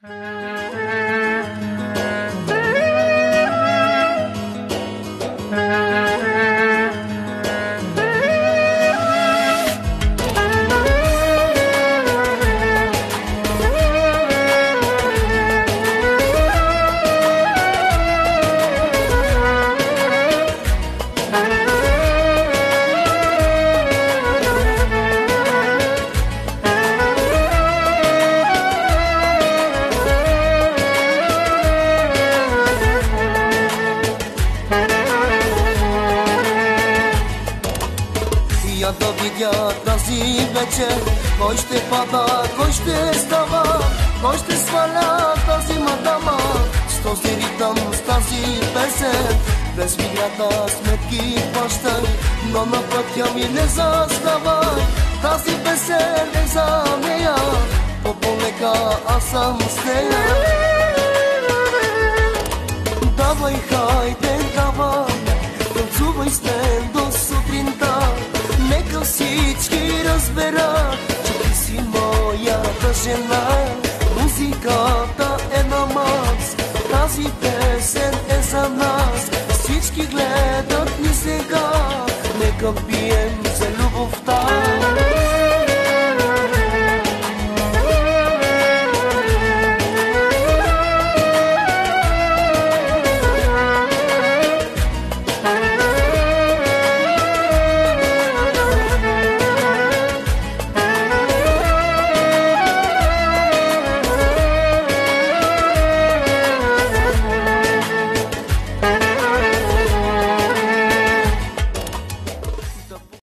Я да видя тази вечер, кой ще пада, кой ще става, кой ще сваля тази мадама, с този ритъм, с тази песен, без виграта сметки плащай, но на пътя ми не заставай, тази песен е за нея, по-полека аз съм с нея. Давай, хайде, давай, танцувай с мен до сутринта, нека всички разберат, че ти си моята жена. Музиката е на Макс, тази песен е за нас. Всички гледат ни сега, нека пием